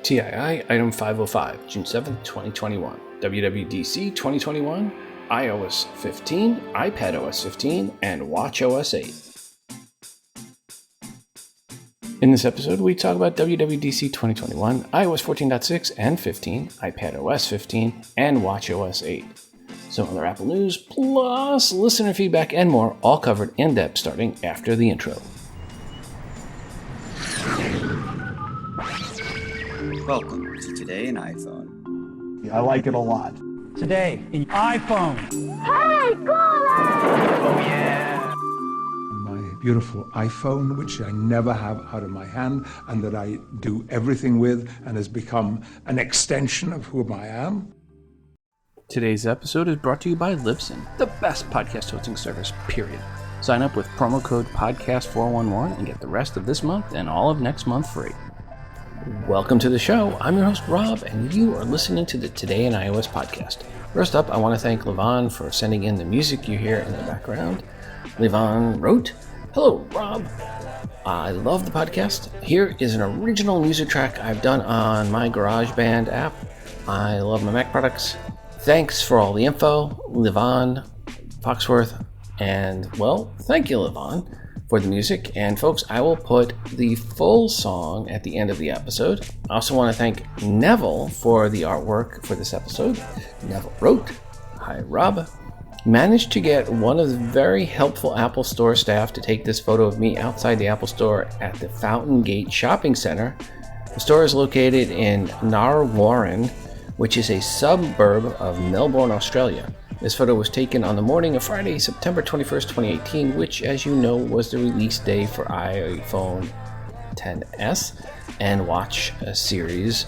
Tii Item 505, June 7th, 2021. WWDC 2021, iOS 15, iPadOS 15, and watchOS 8. In this episode, we talk about WWDC 2021, iOS 14.6 and 15, iPadOS 15, and watchOS 8. Some other Apple news, plus listener feedback and more, all covered in depth starting after the intro. Welcome to Today in iPhone. I like it a lot. Today in iPhone. Hey, cool! Oh yeah! My beautiful iPhone, which I never have out of my hand and that I do everything with and has become an extension of who I am. Today's episode is brought to you by Libsyn, the best podcast hosting service, period. Sign up with promo code podcast411 and get the rest of this month and all of next month free. Welcome to the show. I'm your host, Rob, and you are listening to the Today in iOS podcast. First up, I want to thank Levon for sending in the music you hear in the background. Levon wrote, "Hello, Rob. I love the podcast. Here is an original music track I've done on my Garageband app. I love my Mac products. Thanks for all the info, Levon Foxworth." And, well, thank you, Levon, for the music. And folks, I will put the full song at the end of the episode. I also want to thank Neville for the artwork for this episode. Neville wrote, "Hi, Rob. Managed to get one of the very helpful Apple Store staff to take this photo of me outside the Apple Store at the Fountain Gate Shopping Center. The store is located in Narwarren, which is a suburb of Melbourne, Australia. This photo was taken on the morning of Friday, September 21st, 2018, which, as you know, was the release day for iPhone XS and Watch Series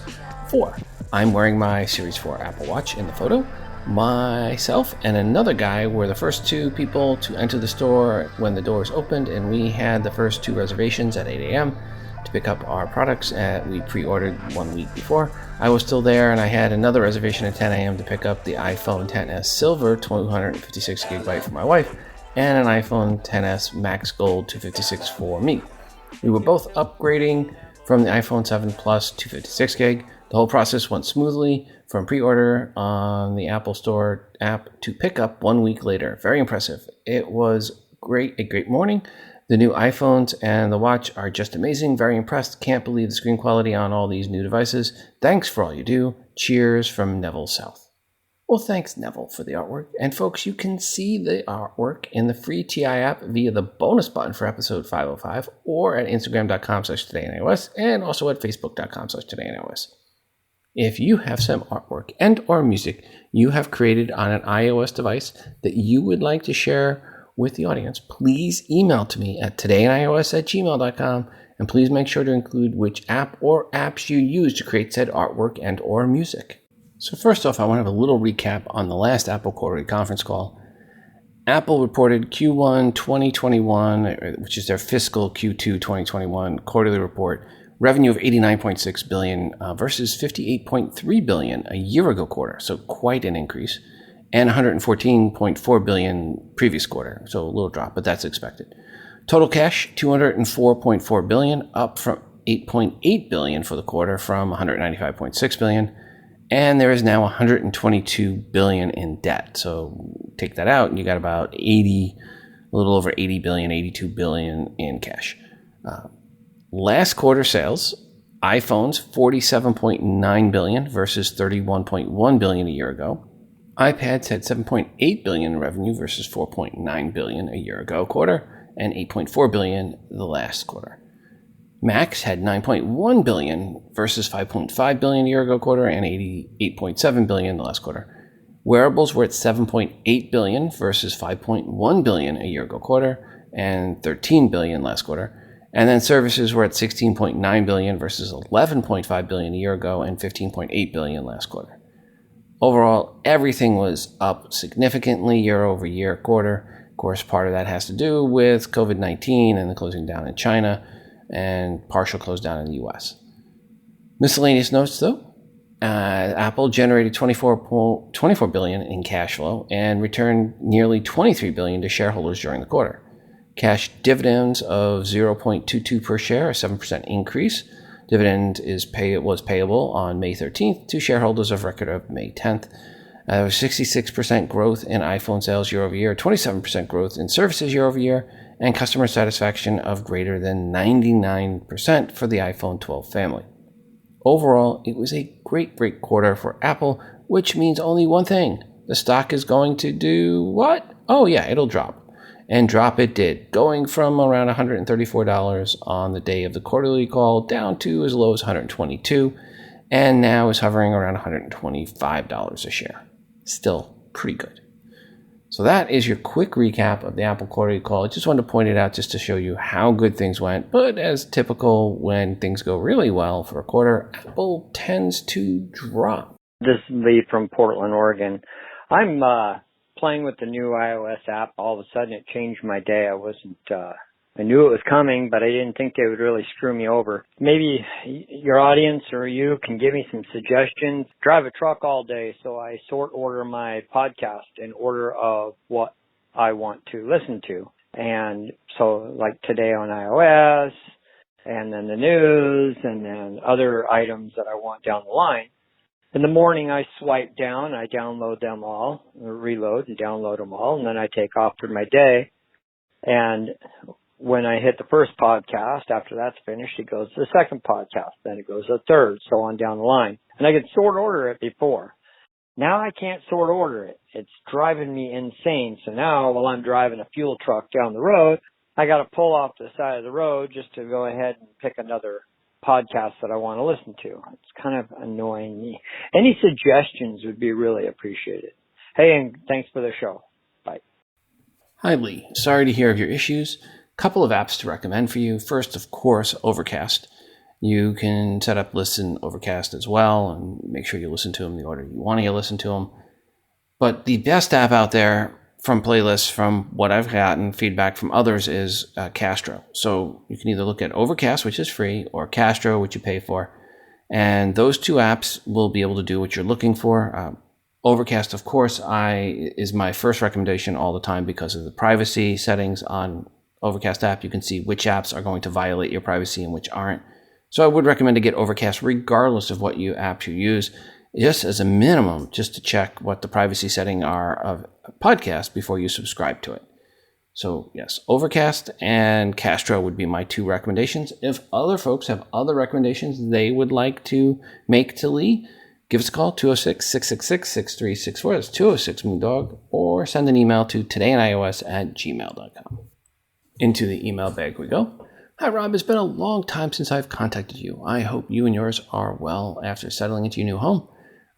4. I'm wearing my Series 4 Apple Watch in the photo. Myself and another guy were the first two people to enter the store when the doors opened, and we had the first two reservations at 8 a.m. to pick up our products we pre-ordered 1 week before. I was still there, and I had another reservation at 10 a.m. to pick up the iPhone XS Silver 256GB for my wife and an iPhone XS Max Gold 256 for me. We were both upgrading from the iPhone 7 Plus 256GB. The whole process went smoothly from pre-order on the Apple Store app to pick up 1 week later. Very impressive. It was a great morning. The new iPhones and the watch are just amazing. Very impressed. Can't believe the screen quality on all these new devices. Thanks for all you do. Cheers from Neville South." Well, thanks, Neville, for the artwork. And folks, you can see the artwork in the free Tii app via the bonus button for episode 505 or at Instagram.com/todayinios and also at Facebook.com/todayinios. If you have some artwork and or music you have created on an iOS device that you would like to share with the audience, please email to me at todayinios@gmail.com, and please make sure to include which app or apps you use to create said artwork and or music. So first off, I want to have a little recap on the last Apple quarterly conference call. Apple reported Q1 2021, which is their fiscal Q2 2021 quarterly report, revenue of $89.6 billion versus $58.3 billion a year ago quarter, so quite an increase. And $114.4 billion previous quarter, so a little drop, but that's expected. Total cash, $204.4 billion, up from $8.8 billion for the quarter from $195.6 billion. And there is now $122 billion in debt. So take that out, and you got about a little over $80 billion, $82 billion in cash. Last quarter sales, iPhones, $47.9 billion versus $31.1 billion a year ago. iPads had $7.8 billion in revenue versus $4.9 billion a year ago quarter, and $8.4 billion the last quarter. Macs had $9.1 billion versus $5.5 billion a year ago quarter, and $88.7 billion the last quarter. Wearables were at $7.8 billion versus $5.1 billion a year ago quarter, and $13 billion last quarter. And then services were at $16.9 billion versus $11.5 billion a year ago, and $15.8 billion last quarter. Overall, everything was up significantly year over year quarter. Of course, part of that has to do with COVID-19 and the closing down in China and partial close down in the US. Miscellaneous notes, though. Apple generated $24 billion in cash flow and returned nearly $23 billion to shareholders during the quarter. Cash dividends of $0.22 per share, a 7% increase. Dividend was payable on May 13th to shareholders of record of May 10th. There was 66% growth in iPhone sales year over year, 27% growth in services year over year, and customer satisfaction of greater than 99% for the iPhone 12 family. Overall, it was a great quarter for Apple, which means only one thing. The stock is going to do what? Oh yeah, it'll drop. And drop it did, going from around $134 on the day of the quarterly call down to as low as $122, and now is hovering around $125 a share. Still pretty good. So that is your quick recap of the Apple quarterly call. I just wanted to point it out just to show you how good things went. But as typical, when things go really well for a quarter, Apple tends to drop. This is Lee from Portland, Oregon. I'm playing with the new iOS app. All of a sudden, it changed my day. I knew it was coming, but I didn't think it would really screw me over. Maybe your audience or you can give me some suggestions. Drive a truck all day, so I sort order my podcast in order of what I want to listen to. And so like today on iOS, and then the news, and then other items that I want down the line. In the morning, I swipe down, I download them all, or reload and download them all, and then I take off for my day. And when I hit the first podcast, after that's finished, it goes to the second podcast, then it goes to the third, so on down the line. And I could sort order it before. Now I can't sort order it. It's driving me insane. So now while I'm driving a fuel truck down the road, I got to pull off the side of the road just to go ahead and pick another podcast that I want to listen to. It's kind of annoying me. Any suggestions would be really appreciated. Hey, and thanks for the show. Bye. Hi, Lee. Sorry to hear of your issues. Couple of apps to recommend for you. First, of course, Overcast. You can set up lists in Overcast as well and make sure you listen to them in the order you want to listen to them. But the best app out there from playlists, from what I've gotten feedback from others, is Castro. So you can either look at Overcast, which is free, or Castro, which you pay for. And those two apps will be able to do what you're looking for. Overcast, of course, is my first recommendation all the time because of the privacy settings on Overcast app. You can see which apps are going to violate your privacy and which aren't. So I would recommend to get Overcast regardless of what apps you use, just as a minimum, just to check what the privacy settings are of a podcast before you subscribe to it. So yes, Overcast and Castro would be my two recommendations. If other folks have other recommendations they would like to make to Lee, give us a call, 206-666-6364. That's 206-MoondOg, or send an email to todayinios@gmail.com. Into the email bag we go. Hi, Rob. It's been a long time since I've contacted you. I hope you and yours are well after settling into your new home.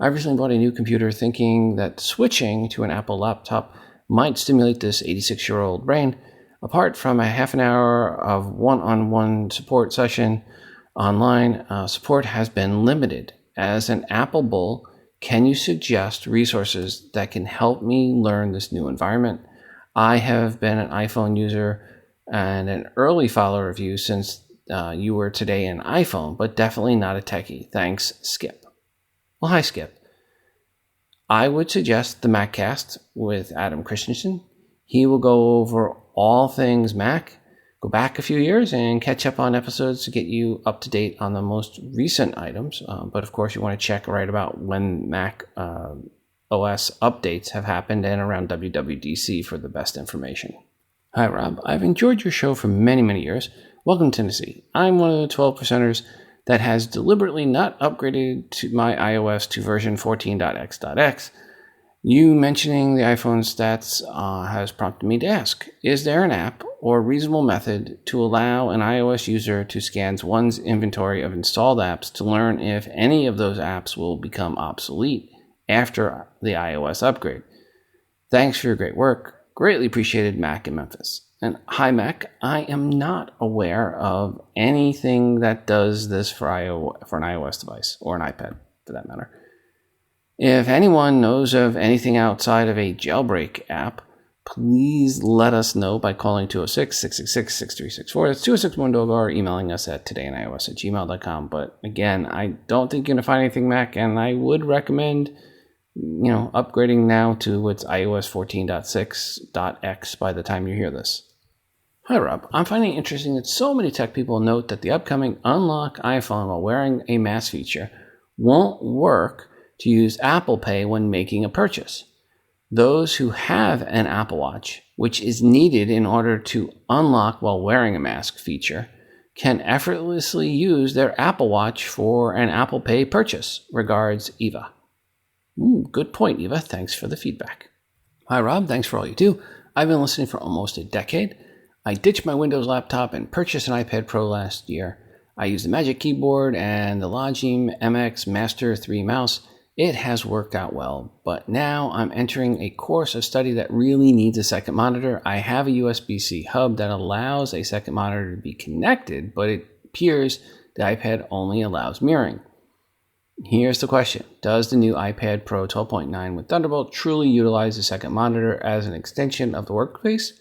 I recently bought a new computer thinking that switching to an Apple laptop might stimulate this 86-year-old brain. Apart from a half an hour of one-on-one support session online, support has been limited. As an Apple bull, can you suggest resources that can help me learn this new environment? I have been an iPhone user and an early follower of you since you were today an iPhone, but definitely not a techie. Thanks, Skip. Well, hi, Skip. I would suggest the MacCast with Adam Christensen. He will go over all things Mac, go back a few years and catch up on episodes to get you up to date on the most recent items. But of course, you want to check right about when Mac OS updates have happened and around WWDC for the best information. Hi, Rob. I've enjoyed your show for many, many years. Welcome to Tennessee. I'm one of the 12%ers that has deliberately not upgraded to my iOS to version 14.x.x. You mentioning the iPhone stats has prompted me to ask, is there an app or reasonable method to allow an iOS user to scan one's inventory of installed apps to learn if any of those apps will become obsolete after the iOS upgrade? Thanks for your great work. Greatly appreciated, Mac in Memphis. And hi, Mac. I am not aware of anything that does this for an iOS device, or an iPad for that matter. If anyone knows of anything outside of a jailbreak app, please let us know by calling 206-666-6364. That's 206-MoondOg, or emailing us at todayinios@gmail.com. But again, I don't think you're going to find anything, Mac, and I would recommend upgrading now to what's iOS 14.6.x by the time you hear this. Hi, Rob. I'm finding it interesting that so many tech people note that the upcoming unlock iPhone while wearing a mask feature won't work to use Apple Pay when making a purchase. Those who have an Apple Watch, which is needed in order to unlock while wearing a mask feature, can effortlessly use their Apple Watch for an Apple Pay purchase. Regards, Eva. Good point, Eva. Thanks for the feedback. Hi, Rob. Thanks for all you do. I've been listening for almost a decade. I ditched my Windows laptop and purchased an iPad Pro last year. I used the Magic Keyboard and the Logitech MX Master 3 mouse. It has worked out well, but now I'm entering a course of study that really needs a second monitor. I have a USB-C hub that allows a second monitor to be connected, but it appears the iPad only allows mirroring. Here's the question. Does the new iPad Pro 12.9 with Thunderbolt truly utilize the second monitor as an extension of the workspace?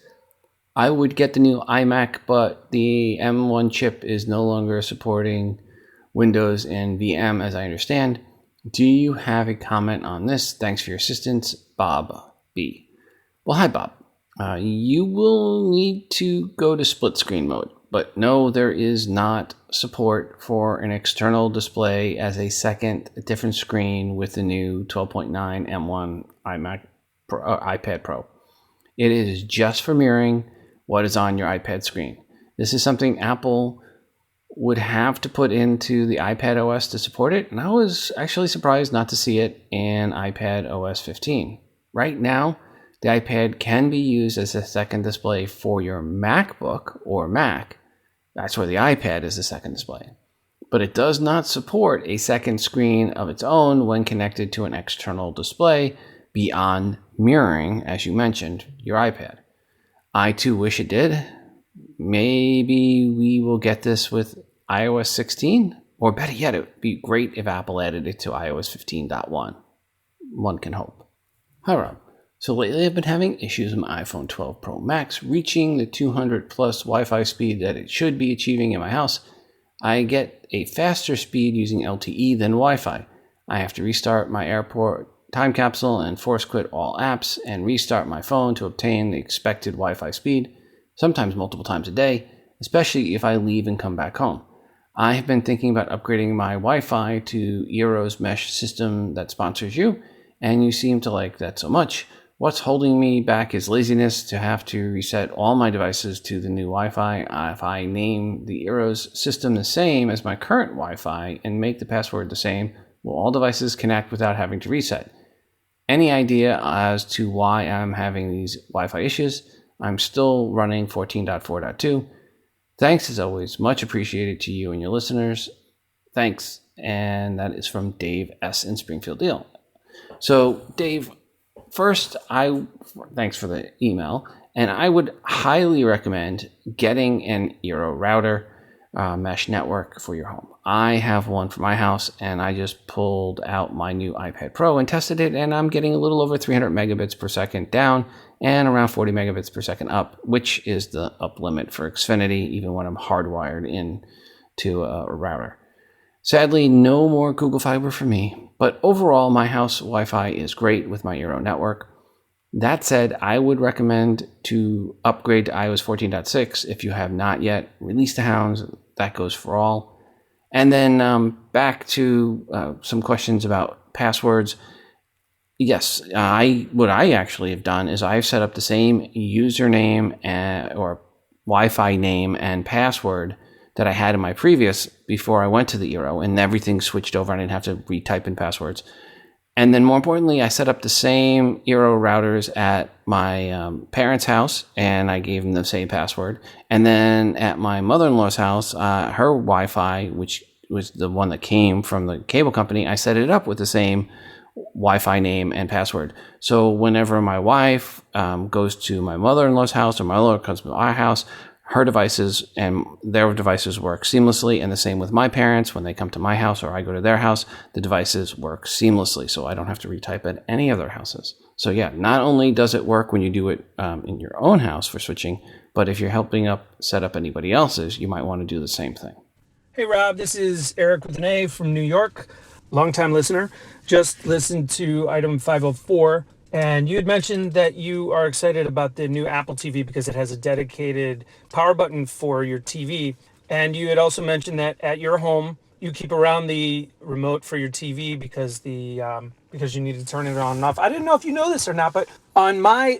I would get the new iMac, but the M1 chip is no longer supporting Windows and VM as I understand. Do you have a comment on this? Thanks for your assistance, Bob B. Well, hi, Bob. You will need to go to split screen mode, but no, there is not support for an external display as a second different screen with the new 12.9 M1 iPad Pro. It is just for mirroring what is on your iPad screen. This is something Apple would have to put into the iPadOS to support it, and I was actually surprised not to see it in iPadOS 15. Right now, the iPad can be used as a second display for your MacBook or Mac. That's where the iPad is the second display. But it does not support a second screen of its own when connected to an external display beyond mirroring, as you mentioned, your iPad. I too wish it did. Maybe we will get this with iOS 16, or better yet, it would be great if Apple added it to iOS 15.1. One can hope. Hi, Rob. So lately I've been having issues with my iPhone 12 Pro Max reaching the 200 plus Wi-Fi speed that it should be achieving in my house. I get a faster speed using LTE than Wi-Fi. I have to restart my airport time capsule and force quit all apps and restart my phone to obtain the expected Wi-Fi speed, sometimes multiple times a day, especially if I leave and come back home. I have been thinking about upgrading my Wi-Fi to Eero's mesh system that sponsors you, and you seem to like that so much. What's holding me back is laziness to have to reset all my devices to the new Wi-Fi. If I name the Eero's system the same as my current Wi-Fi and make the password the same, will all devices connect without having to reset? Any idea as to why I'm having these Wi-Fi issues? I'm still running 14.4.2. Thanks as always. Much appreciated to you and your listeners. Thanks. And that is from Dave S. in Springfield, Deal. So, Dave, first, thanks for the email. And I would highly recommend getting an Eero router mesh network for your home. I have one for my house, and I just pulled out my new iPad Pro and tested it, and I'm getting a little over 300 megabits per second down and around 40 megabits per second up, which is the up limit for Xfinity, even when I'm hardwired in to a router. Sadly, no more Google Fiber for me, but overall, my house Wi-Fi is great with my Eero network. That said, I would recommend to upgrade to iOS 14.6 if you have not yet. Release the hounds. That goes for all. And then back to some questions about passwords. Yes, what I actually have done is I've set up the same username or Wi-Fi name and password that I had in my previous before I went to the Eero, and everything switched over. I didn't have to retype in passwords. And then more importantly, I set up the same Eero routers at my parents' house, and I gave them the same password. And then at my mother-in-law's house, her Wi-Fi, which was the one that came from the cable company, I set it up with the same Wi-Fi name and password. So whenever my wife goes to my mother-in-law's house or my mother comes to our house, her devices and their devices work seamlessly, and the same with my parents. When they come to my house or I go to their house, the devices work seamlessly, so I don't have to retype at any of their houses. So yeah, not only does it work when you do it in your own house for switching, but if you're helping set up anybody else's, you might want to do the same thing. Hey Rob, this is Eric with an A from New York, longtime listener. Just listened to item 504 And you had mentioned that you are excited about the new Apple TV because it has a dedicated power button for your TV. And you had also mentioned that at your home, you keep around the remote for your TV because you need to turn it on and off. I didn't know if you know this or not, but on my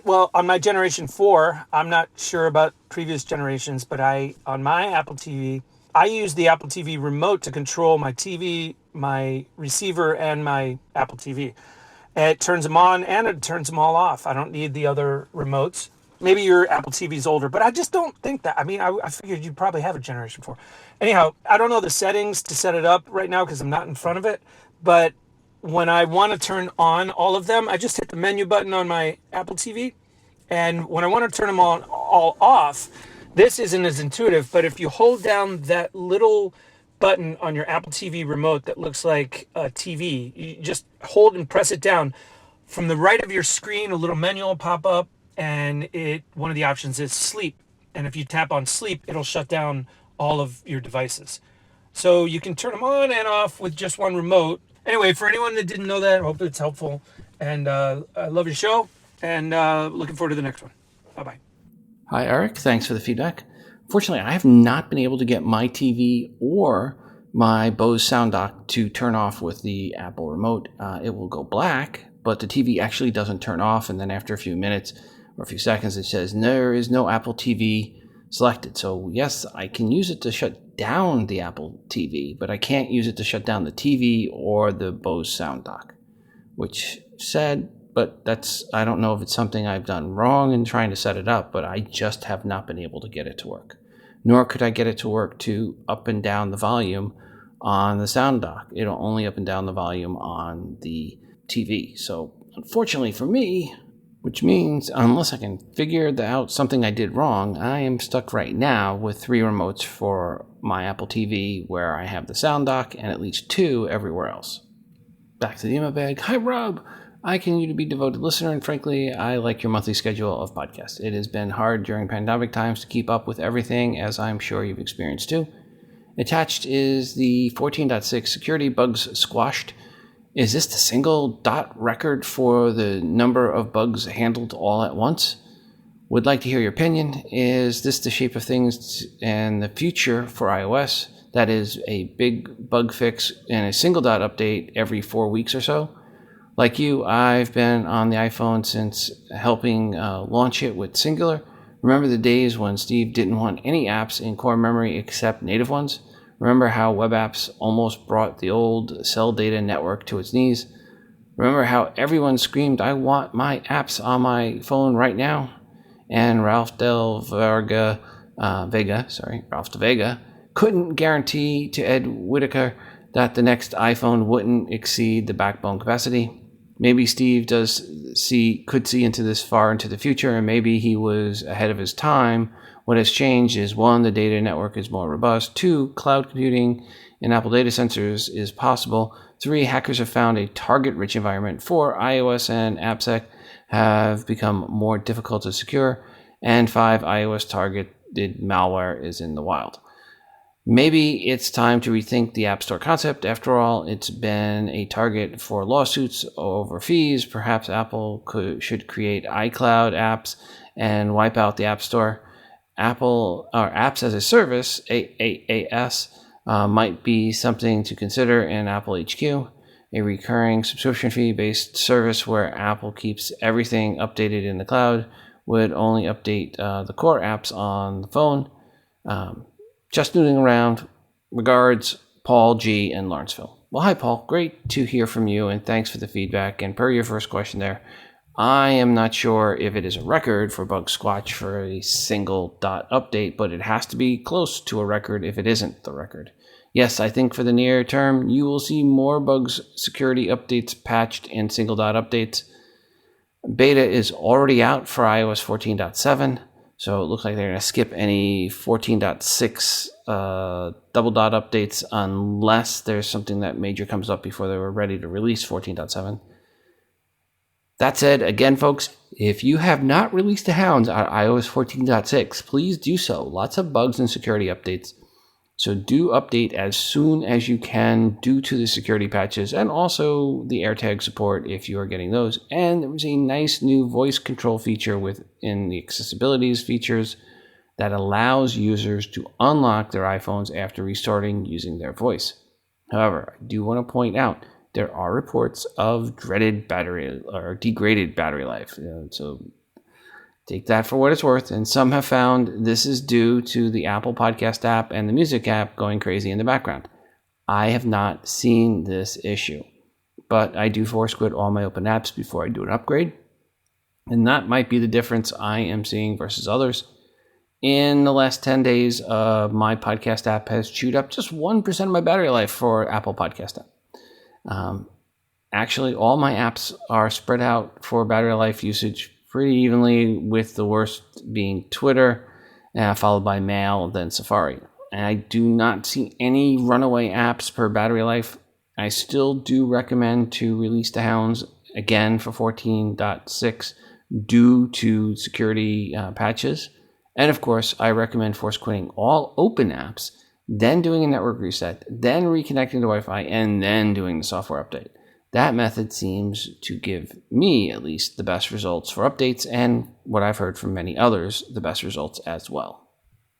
generation 4, I'm not sure about previous generations, but on my Apple TV, I use the Apple TV remote to control my TV, my receiver, and my Apple TV. It turns them on and it turns them all off. I don't need the other remotes. Maybe your Apple TV's older, but I just don't think that. I mean, I figured you probably have a Generation 4. Anyhow, I don't know the settings to set it up right now because I'm not in front of it. But when I want to turn on all of them, I just hit the menu button on my Apple TV. And when I want to turn them all off, this isn't as intuitive, but if you hold down that little button on your Apple TV remote that looks like a TV, you just hold and press it down. From the right of your screen, a little menu will pop up, and one of the options is sleep. And if you tap on sleep, it'll shut down all of your devices. So you can turn them on and off with just one remote. Anyway, for anyone that didn't know that, I hope it's helpful. And I love your show, and looking forward to the next one. Bye-bye. Hi, Eric. Thanks for the feedback. Fortunately, I have not been able to get my TV or my Bose sound dock to turn off with the Apple remote. It will go black, but the TV actually doesn't turn off. And then after a few minutes or a few seconds, it says there is no Apple TV selected. So yes, I can use it to shut down the Apple TV, but I can't use it to shut down the TV or the Bose sound dock, which sad. But I don't know if it's something I've done wrong in trying to set it up, but I just have not been able to get it to work. Nor could I get it to work to up and down the volume on the sound dock. It'll only up and down the volume on the TV. So unfortunately for me, which means unless I can figure out something I did wrong, I am stuck right now with 3 remotes for my Apple TV where I have the sound dock and at least 2 everywhere else. Back to the email bag. Hi, Rob. I continue to be a devoted listener, and frankly, I like your monthly schedule of podcasts. It has been hard during pandemic times to keep up with everything, as I'm sure you've experienced too. Attached is the 14.6 security bugs squashed. Is this the single dot record for the number of bugs handled all at once? Would like to hear your opinion. Is this the shape of things in the future for iOS? That is a big bug fix and a single dot update every 4 weeks or so. Like you, I've been on the iPhone since helping launch it with Singular. Remember the days when Steve didn't want any apps in core memory except native ones? Remember how web apps almost brought the old cell data network to its knees? Remember how everyone screamed, I want my apps on my phone right now? And Ralph De Vega couldn't guarantee to Ed Whitaker that the next iPhone wouldn't exceed the backbone capacity. Maybe Steve could see into this far into the future, and maybe he was ahead of his time. What has changed is 1, the data network is more robust. 2, cloud computing in Apple data centers is possible. 3, hackers have found a target-rich environment. 4, iOS and AppSec have become more difficult to secure. And 5, iOS targeted malware is in the wild. Maybe it's time to rethink the App Store concept. After all, it's been a target for lawsuits over fees. Perhaps Apple should create iCloud apps and wipe out the App Store. Apple or Apps as a Service (AAAS) might be something to consider in Apple HQ. A recurring subscription fee-based service where Apple keeps everything updated in the cloud would only update the core apps on the phone. Just noodling around. Regards, Paul G. in Lawrenceville. Well, hi, Paul. Great to hear from you, and thanks for the feedback. And per your first question there, I am not sure if it is a record for bug squash for a single dot update, but it has to be close to a record if it isn't the record. Yes, I think for the near term, you will see more bugs security updates patched in single dot updates. Beta is already out for iOS 14.7. So it looks like they're going to skip any 14.6 double dot updates unless there's something that major comes up before they were ready to release 14.7. That said, again, folks, if you have not released the hounds on iOS 14.6, please do so. Lots of bugs and security updates. So do update as soon as you can due to the security patches and also the AirTag support if you are getting those. And there was a nice new voice control feature within the accessibilities features that allows users to unlock their iPhones after restarting using their voice. However, I do want to point out there are reports of dreaded battery or degraded battery life. So take that for what it's worth. And some have found this is due to the Apple Podcast app and the Music app going crazy in the background. I have not seen this issue, but I do force quit all my open apps before I do an upgrade. And that might be the difference I am seeing versus others. In the last 10 days, my podcast app has chewed up just 1% of my battery life for Apple Podcast app. Actually, all my apps are spread out for battery life usage pretty evenly, with the worst being Twitter, followed by Mail, then Safari. And I do not see any runaway apps per battery life. I still do recommend to release the hounds again for 14.6 due to security patches. And of course, I recommend force quitting all open apps, then doing a network reset, then reconnecting to Wi-Fi, and then doing the software update. That method seems to give me, at least, the best results for updates, and what I've heard from many others, the best results as well.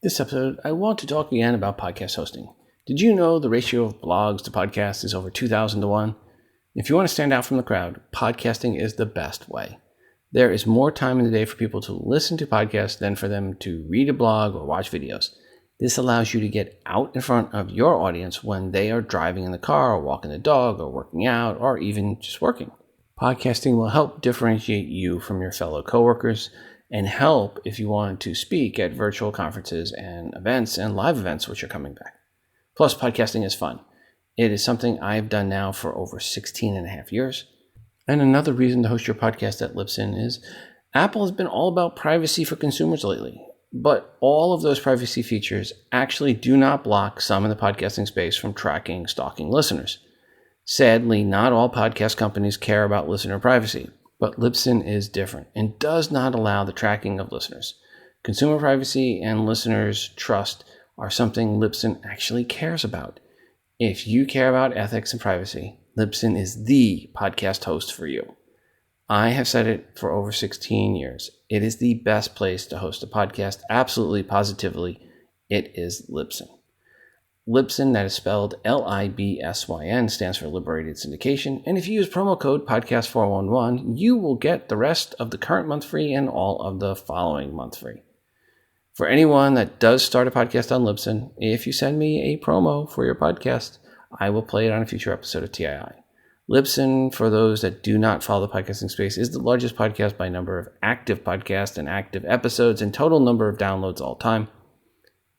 This episode, I want to talk again about podcast hosting. Did you know the ratio of blogs to podcasts is over 2,000 to 1? If you want to stand out from the crowd, podcasting is the best way. There is more time in the day for people to listen to podcasts than for them to read a blog or watch videos. This allows you to get out in front of your audience when they are driving in the car or walking the dog or working out or even just working. Podcasting will help differentiate you from your fellow coworkers and help if you want to speak at virtual conferences and events and live events which are coming back. Plus, podcasting is fun. It is something I've done now for over 16 and a half years. And another reason to host your podcast at Libsyn is Apple has been all about privacy for consumers lately. But all of those privacy features actually do not block some in the podcasting space from tracking stalking listeners. Sadly, not all podcast companies care about listener privacy, but Libsyn is different and does not allow the tracking of listeners. Consumer privacy and listeners' trust are something Libsyn actually cares about. If you care about ethics and privacy, Libsyn is the podcast host for you. I have said it for over 16 years. It is the best place to host a podcast. Absolutely, positively, it is Libsyn. Libsyn, that is spelled Libsyn, stands for Liberated Syndication. And if you use promo code podcast411, you will get the rest of the current month free and all of the following month free. For anyone that does start a podcast on Libsyn, if you send me a promo for your podcast, I will play it on a future episode of TII. Libsyn, for those that do not follow the podcasting space, is the largest podcast by number of active podcasts and active episodes and total number of downloads all time.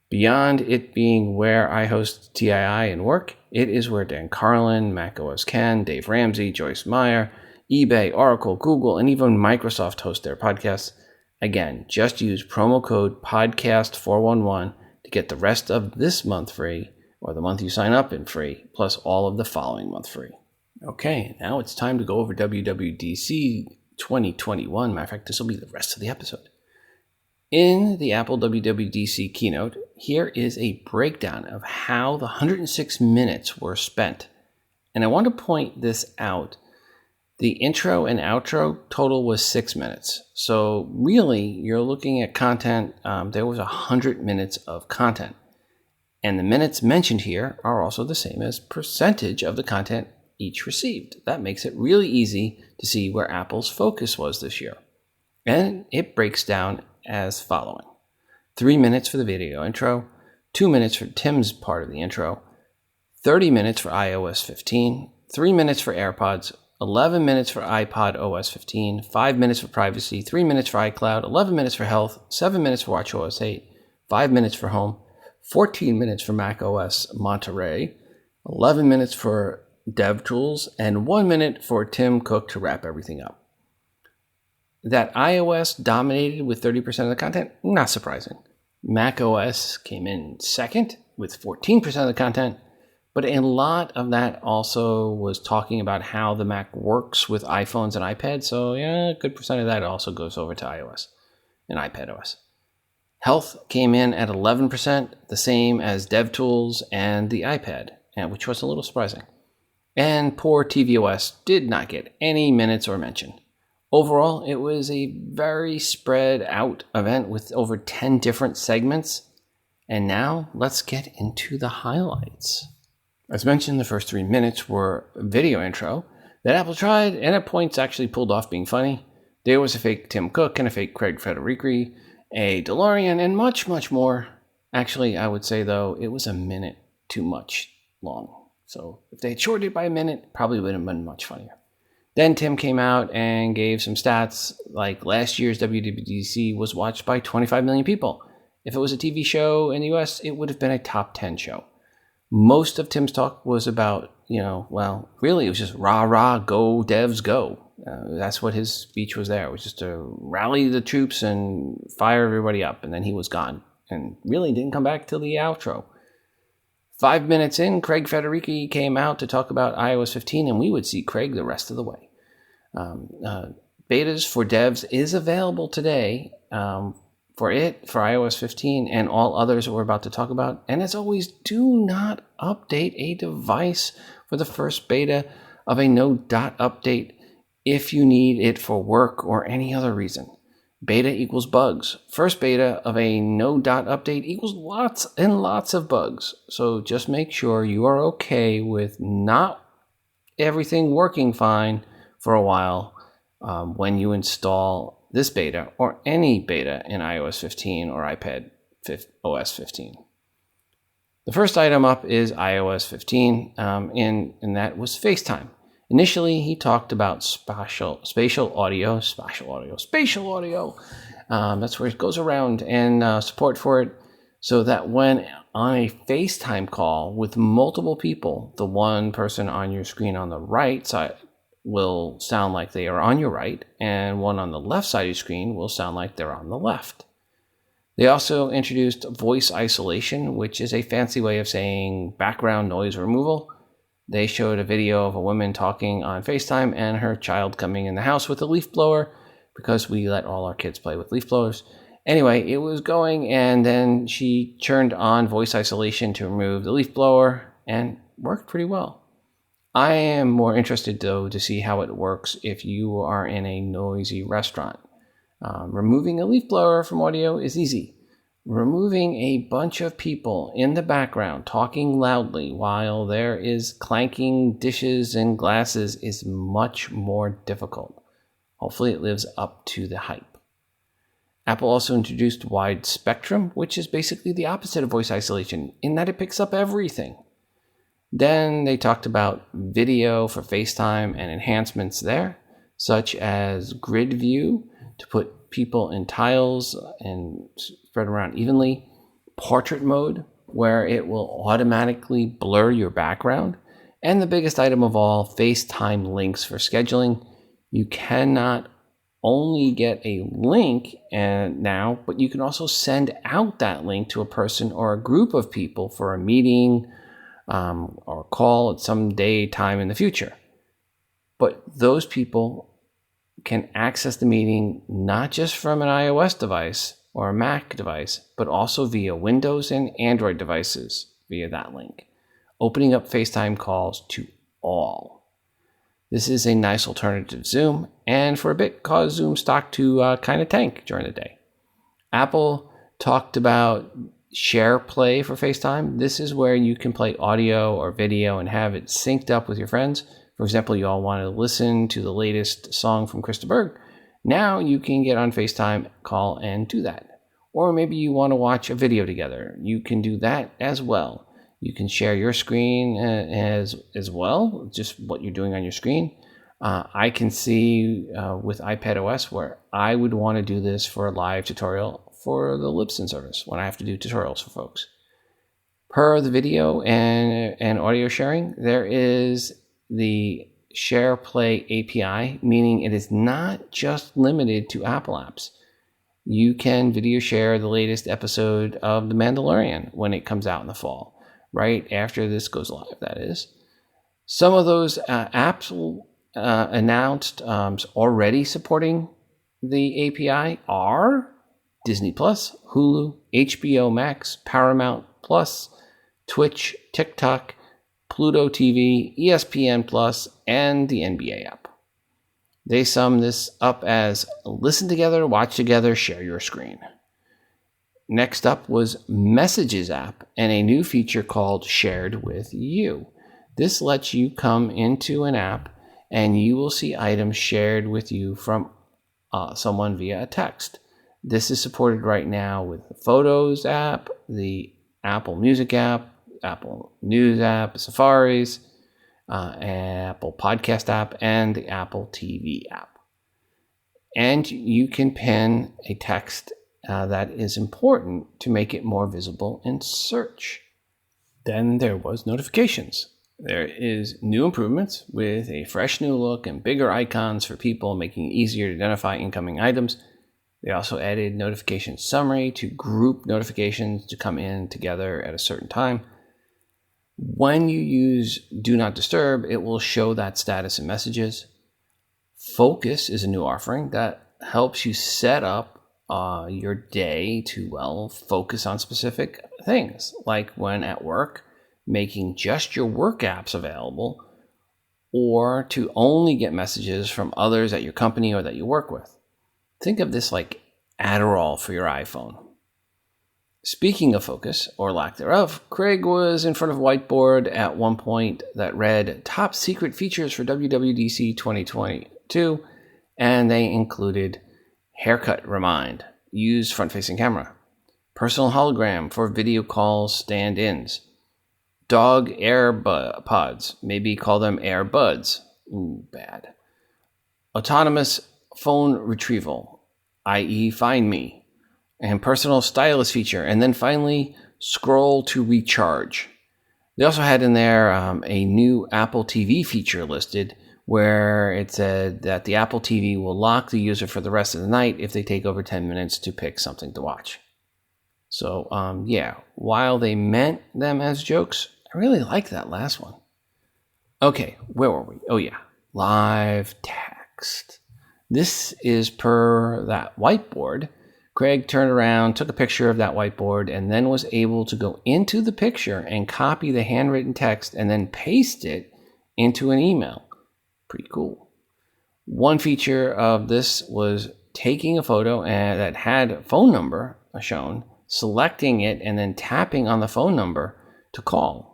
Beyond it being where I host TII and work, it is where Dan Carlin, macOS Ken, Dave Ramsey, Joyce Meyer, eBay, Oracle, Google, and even Microsoft host their podcasts. Again, just use promo code podcast411 to get the rest of this month free, or the month you sign up in free, plus all of the following month free. Okay, now it's time to go over WWDC 2021. Matter of fact, this will be the rest of the episode. In the Apple WWDC keynote, here is a breakdown of how the 106 minutes were spent. And I want to point this out. The intro and outro total was 6 minutes. So really, you're looking at content. There was 100 minutes of content. And the minutes mentioned here are also the same as percentage of the content each received. That makes it really easy to see where Apple's focus was this year. And it breaks down as following. 3 minutes for the video intro, 2 minutes for Tim's part of the intro, 30 minutes for iOS 15, 3 minutes for AirPods, 11 minutes for iPadOS 15, 5 minutes for privacy, 3 minutes for iCloud, 11 minutes for health, 7 minutes for watchOS 8, 5 minutes for home, 14 minutes for macOS Monterey, 11 minutes for DevTools, and 1 minute for Tim Cook to wrap everything up. That iOS dominated with 30% of the content, not surprising. macOS came in second with 14% of the content, but a lot of that also was talking about how the Mac works with iPhones and iPads, so yeah, a good percent of that also goes over to iOS and iPadOS. Health came in at 11%, the same as DevTools and the iPad, which was a little surprising. And poor tvOS did not get any minutes or mention. Overall, it was a very spread out event with over 10 different segments. And now let's get into the highlights. As mentioned, the first 3 minutes were a video intro that Apple tried and at points actually pulled off being funny. There was a fake Tim Cook and a fake Craig Federighi, a DeLorean, and much, much more. Actually, I would say, though, it was a minute too much long. So if they had shortened it by a minute, probably would have been much funnier. Then Tim came out and gave some stats, like last year's WWDC was watched by 25 million people. If it was a TV show in the US, it would have been a top 10 show. Most of Tim's talk was about, really it was just rah, rah, go, devs, go. That's what his speech was there. It was just to rally the troops and fire everybody up. And then he was gone and really didn't come back till the outro. 5 minutes in, Craig Federighi came out to talk about iOS 15, and we would see Craig the rest of the way. Betas for devs is available today for iOS 15 and all others that we're about to talk about. And as always, do not update a device for the first beta of a no-dot update if you need it for work or any other reason. Beta equals bugs. First beta of a no-dot update equals lots and lots of bugs. So just make sure you are okay with not everything working fine for a while when you install this beta or any beta in iOS 15 or iPadOS 15. The first item up is iOS 15, and that was FaceTime. Initially, he talked about spatial audio. That's where it goes around, and support for it, so that when on a FaceTime call with multiple people, the one person on your screen on the right side will sound like they are on your right, and one on the left side of your screen will sound like they're on the left. They also introduced voice isolation, which is a fancy way of saying background noise removal. They showed a video of a woman talking on FaceTime and her child coming in the house with a leaf blower, because we let all our kids play with leaf blowers. Anyway, it was going, and then she turned on voice isolation to remove the leaf blower, and worked pretty well. I am more interested, though, to see how it works if you are in a noisy restaurant. Removing a leaf blower from audio is easy. Removing a bunch of people in the background talking loudly while there is clanking dishes and glasses is much more difficult. Hopefully it lives up to the hype. Apple also introduced wide spectrum, which is basically the opposite of voice isolation in that it picks up everything. Then they talked about video for FaceTime and enhancements there, such as grid view to put people in tiles and spread around evenly, portrait mode, where it will automatically blur your background, and the biggest item of all, FaceTime links for scheduling. You cannot only get a link now, but you can also send out that link to a person or a group of people for a meeting or a call at some day, time in the future. But those people can access the meeting not just from an iOS device or a Mac device, but also via Windows and Android devices via that link, opening up FaceTime calls to all. This is a nice alternative to Zoom, and for a bit caused Zoom stock to kind of tank during the day. Apple talked about Share Play for FaceTime. This is where you can play audio or video and have it synced up with your friends. For example, you all want to listen to the latest song from Krista Berg. Now you can get on FaceTime call and do that. Or maybe you want to watch a video together. You can do that as well. You can share your screen as well, just what you're doing on your screen. I can see with iPadOS where I would want to do this for a live tutorial for the Libsyn service when I have to do tutorials for folks. Per the video and audio sharing, there is the Share Play API, meaning it is not just limited to Apple apps. You can video share the latest episode of The Mandalorian when it comes out in the fall, right after this goes live, that is. Some of those apps announced already supporting the API are Disney Plus, Hulu, HBO Max, Paramount Plus, Twitch, TikTok, Pluto TV, ESPN Plus, and the NBA app. They sum this up as listen together, watch together, share your screen. Next up was Messages app and a new feature called Shared with You. This lets you come into an app and you will see items shared with you from someone via a text. This is supported right now with the Photos app, the Apple Music app, Apple News app, Safaris, Apple Podcast app, and the Apple TV app. And you can pin a text that is important to make it more visible in search. Then there was notifications. There is new improvements with a fresh new look and bigger icons for people, making it easier to identify incoming items. They also added notification summary to group notifications to come in together at a certain time. When you use Do Not Disturb, it will show that status in Messages. Focus is a new offering that helps you set up your day to, focus on specific things, like when at work, making just your work apps available, or to only get messages from others at your company or that you work with. Think of this like Adderall for your iPhone. Speaking of focus, or lack thereof, Craig was in front of a whiteboard at one point that read Top Secret Features for WWDC 2022, and they included Haircut Remind, use front-facing camera, personal hologram for video calls stand-ins, dog AirPods, maybe call them AirBuds, ooh, bad, autonomous phone retrieval, i.e. Find Me, and personal stylus feature, and then finally scroll to recharge. They also had in there a new Apple TV feature listed where it said that the Apple TV will lock the user for the rest of the night if they take over 10 minutes to pick something to watch. So, while they meant them as jokes, I really like that last one. Okay, where were we? Oh yeah, live text. This is per that whiteboard. Craig turned around, took a picture of that whiteboard, and then was able to go into the picture and copy the handwritten text and then paste it into an email. Pretty cool. One feature of this was taking a photo that had a phone number shown, selecting it, and then tapping on the phone number to call.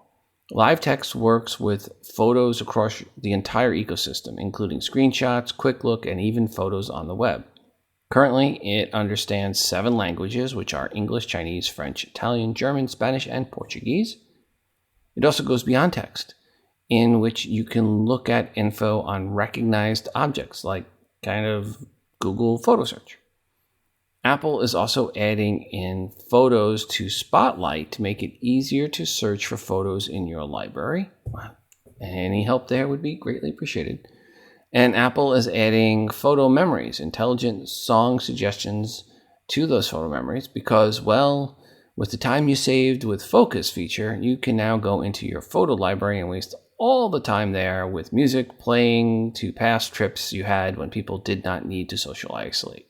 Live text works with photos across the entire ecosystem, including screenshots, quick look, and even photos on the web. Currently, it understands 7 languages, which are English, Chinese, French, Italian, German, Spanish, and Portuguese. It also goes beyond text, in which you can look at info on recognized objects, like kind of Google photo search. Apple is also adding in photos to Spotlight to make it easier to search for photos in your library. Wow. Any help there would be greatly appreciated. And Apple is adding photo memories, intelligent song suggestions to those photo memories because, with the time you saved with Focus feature, you can now go into your photo library and waste all the time there with music playing to past trips you had when people did not need to social isolate.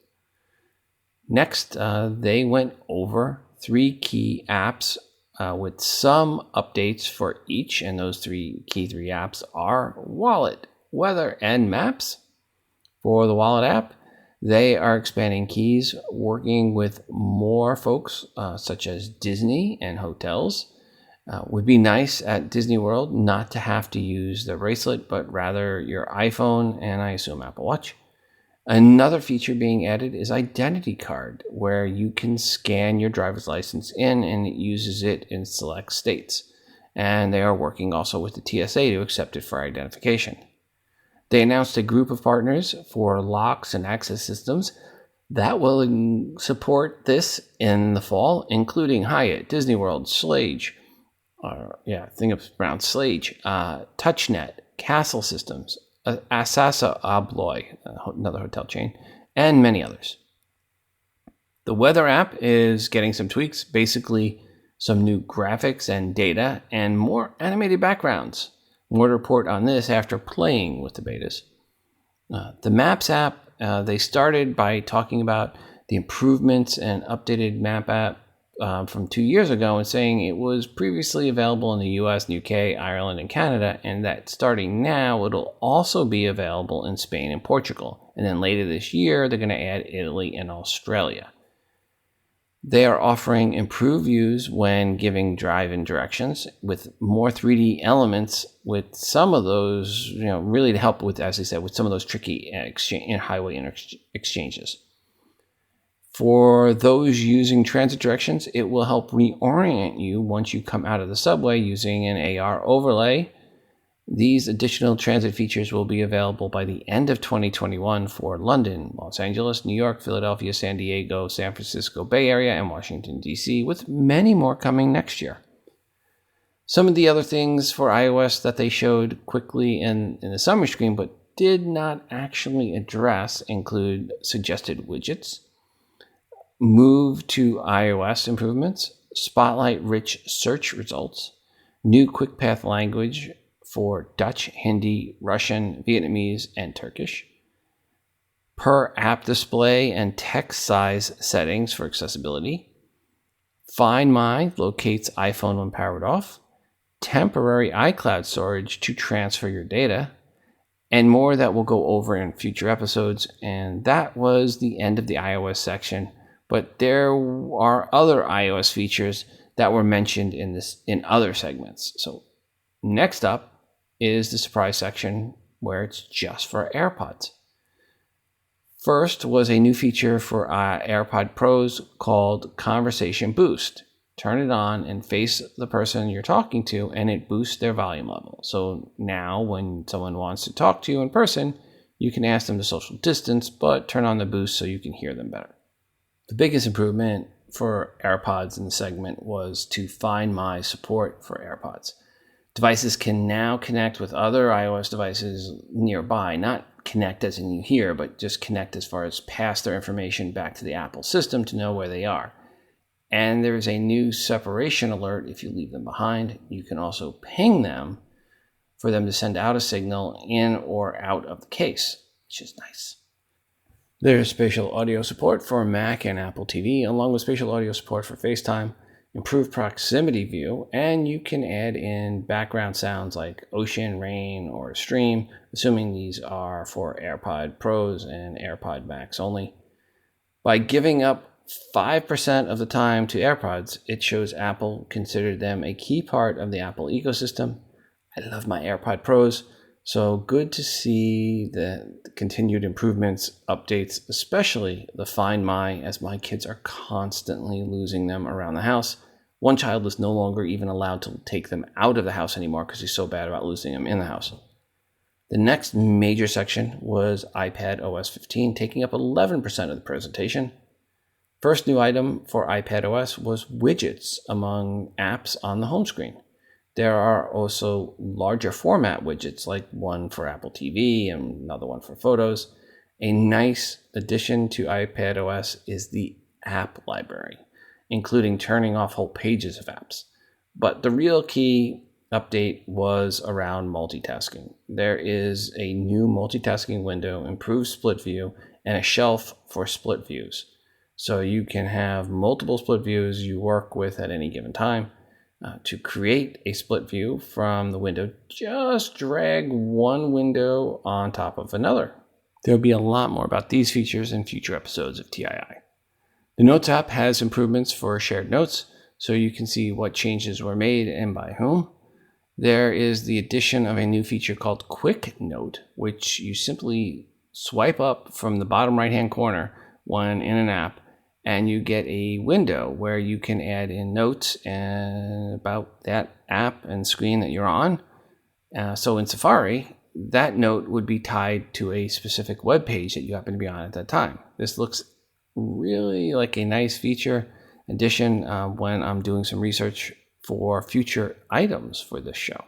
Next, they went over 3 key apps with some updates for each, and those 3 apps are Wallet, Weather, and Maps. For the Wallet app, they are expanding keys, working with more folks such as Disney and hotels. Would be nice at Disney World not to have to use the bracelet, but rather your iPhone and I assume Apple Watch. Another feature being added is Identity Card, where you can scan your driver's license in and it uses it in select states. And they are working also with the TSA to accept it for identification. They announced a group of partners for locks and access systems that will support this in the fall, including Hyatt, Disney World, Slage, TouchNet, Castle Systems, Asasa Abloy, another hotel chain, and many others. The Weather app is getting some tweaks, basically some new graphics and data, and more animated backgrounds. More to report on this after playing with the betas. The Maps app, they started by talking about the improvements and updated map app from 2 years ago, and saying it was previously available in the US, UK, Ireland, and Canada, and that starting now it'll also be available in Spain and Portugal. And then later this year, they're going to add Italy and Australia. They are offering improved views when giving drive-in directions with more 3D elements, with some of those, really to help with, as I said, with some of those tricky highway exchanges. For those using transit directions, it will help reorient you once you come out of the subway using an AR overlay. These additional transit features will be available by the end of 2021 for London, Los Angeles, New York, Philadelphia, San Diego, San Francisco Bay Area, and Washington, D.C., with many more coming next year. Some of the other things for iOS that they showed quickly in the summary screen but did not actually address include suggested widgets, move to iOS improvements, spotlight-rich search results, new quick path language for Dutch, Hindi, Russian, Vietnamese, and Turkish, per app display and text size settings for accessibility, Find My locates iPhone when powered off, temporary iCloud storage to transfer your data, and more that we'll go over in future episodes. And that was the end of the iOS section, but there are other iOS features that were mentioned in other segments. So next up is the surprise section where it's just for AirPods. First was a new feature for AirPod Pros called Conversation Boost. Turn it on and face the person you're talking to, and it boosts their volume level. So now when someone wants to talk to you in person, you can ask them to social distance, but turn on the boost so you can hear them better. The biggest improvement for AirPods in the segment was to Find My support for AirPods. Devices can now connect with other iOS devices nearby, not connect as in you hear, but just connect as far as pass their information back to the Apple system to know where they are. And there's a new separation alert if you leave them behind. You can also ping them for them to send out a signal in or out of the case, which is nice. There's spatial audio support for Mac and Apple TV, along with spatial audio support for FaceTime, improved proximity view, and you can add in background sounds like ocean, rain, or a stream, assuming these are for AirPod Pros and AirPod Max only. By giving up 5% of the time to AirPods, it shows Apple considered them a key part of the Apple ecosystem. I love my AirPod Pros, so good to see the continued improvements, updates, especially the Find My, as my kids are constantly losing them around the house. One child is no longer even allowed to take them out of the house anymore because he's so bad about losing them in the house. The next major section was iPadOS 15, taking up 11% of the presentation. First new item for iPadOS was widgets among apps on the home screen. There are also larger format widgets, like one for Apple TV and another one for photos. A nice addition to iPadOS is the app library, including turning off whole pages of apps. But the real key update was around multitasking. There is a new multitasking window, improved split view, and a shelf for split views. So you can have multiple split views you work with at any given time. To create a split view from the window, just drag one window on top of another. There'll be a lot more about these features in future episodes of TII. The Notes app has improvements for shared notes, so you can see what changes were made and by whom. There is the addition of a new feature called Quick Note, which you simply swipe up from the bottom right-hand corner when in an app, and you get a window where you can add in notes about that app and screen that you're on. So in Safari, that note would be tied to a specific web page that you happen to be on at that time. This looks really like a nice feature addition when I'm doing some research for future items for this show.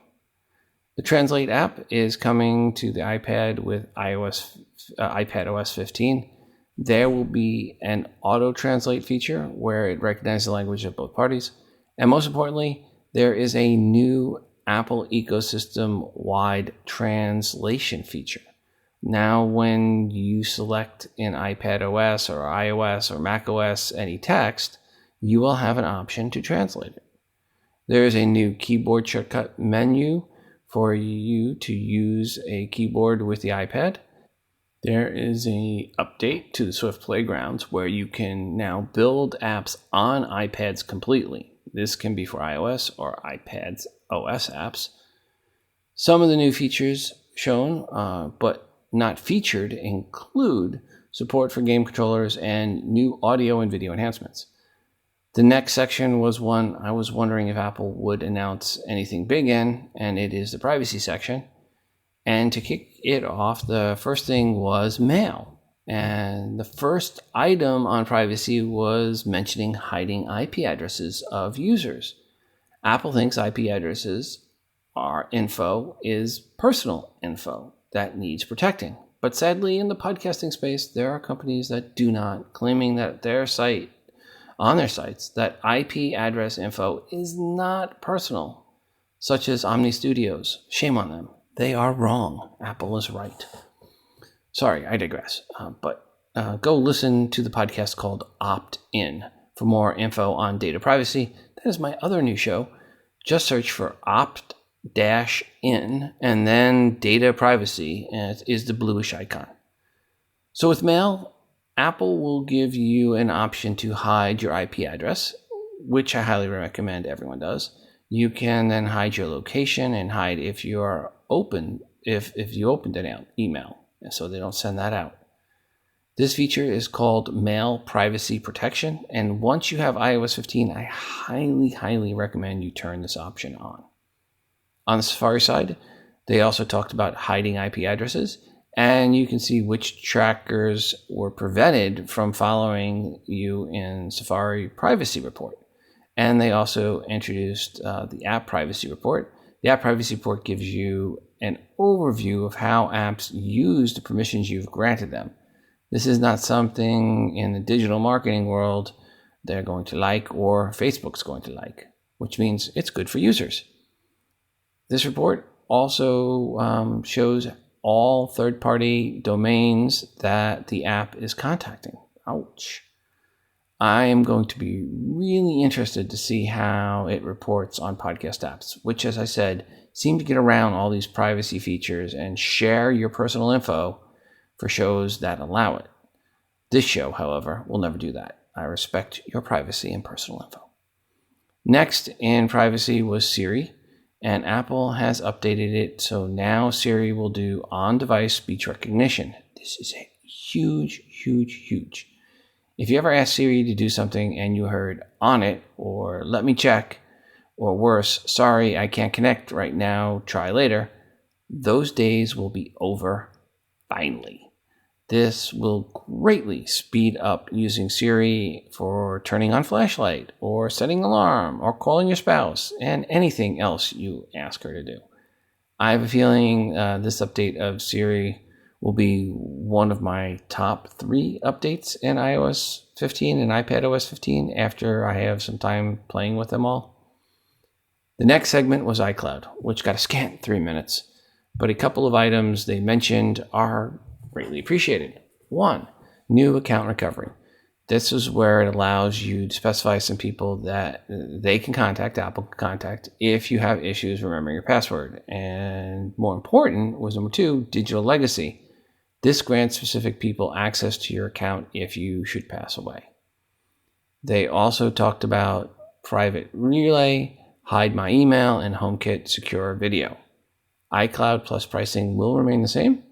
The Translate app is coming to the iPad with iPadOS 15. There will be an auto-translate feature where it recognizes the language of both parties. And most importantly, there is a new Apple ecosystem-wide translation feature, Now, when you select in iPadOS or iOS or macOS any text, you will have an option to translate it. There is a new keyboard shortcut menu for you to use a keyboard with the iPad. There is an update to the Swift Playgrounds where you can now build apps on iPads completely. This can be for iOS or iPadOS apps. Some of the new features shown, but not featured, include support for game controllers and new audio and video enhancements. The next section was one I was wondering if Apple would announce anything big in, and it is the privacy section. And to kick it off, the first thing was Mail. And the first item on privacy was mentioning hiding IP addresses of users. Apple thinks IP addresses info is personal info that needs protecting. But sadly, in the podcasting space, there are companies that do not, claiming that on their sites, that IP address info is not personal, such as Omni Studios. Shame on them. They are wrong. Apple is right. Sorry, I digress. But go listen to the podcast called Opt In for more info on data privacy. That is my other new show. Just search for Opt-In and then data privacy, and it is the bluish icon. So with Mail, Apple will give you an option to hide your IP address, which I highly recommend everyone does. You can then hide your location and hide if you opened an email, so they don't send that out. This feature is called Mail Privacy Protection, and once you have iOS 15, I highly recommend you turn this option on. On the Safari side, they also talked about hiding IP addresses, and you can see which trackers were prevented from following you in Safari Privacy Report. And they also introduced the App Privacy Report. The App Privacy Report gives you an overview of how apps use the permissions you've granted them. This is not something in the digital marketing world they're going to like or Facebook's going to like, which means it's good for users. This report also shows all third-party domains that the app is contacting. Ouch. I am going to be really interested to see how it reports on podcast apps, which, as I said, seem to get around all these privacy features and share your personal info for shows that allow it. This show, however, will never do that. I respect your privacy and personal info. Next in privacy was Siri, and Apple has updated it so now Siri will do on-device speech recognition. This is a huge. If you ever asked Siri to do something and you heard "on it" or "let me check," or worse, "sorry, I can't connect right now, try later," those days will be over finally. This will greatly speed up using Siri for turning on flashlight or setting an alarm or calling your spouse and anything else you ask her to do. I have a feeling this update of Siri will be one of my top 3 updates in iOS 15 and iPadOS 15 after I have some time playing with them all. The next segment was iCloud, which got a scant 3 minutes, but a couple of items they mentioned are greatly appreciated. 1, new account recovery. This is where it allows you to specify some people that they can contact, Apple can contact, if you have issues remembering your password. And more important was number 2, digital legacy. This grants specific people access to your account if you should pass away. They also talked about private relay, hide my email, and HomeKit secure video. iCloud Plus pricing will remain the same.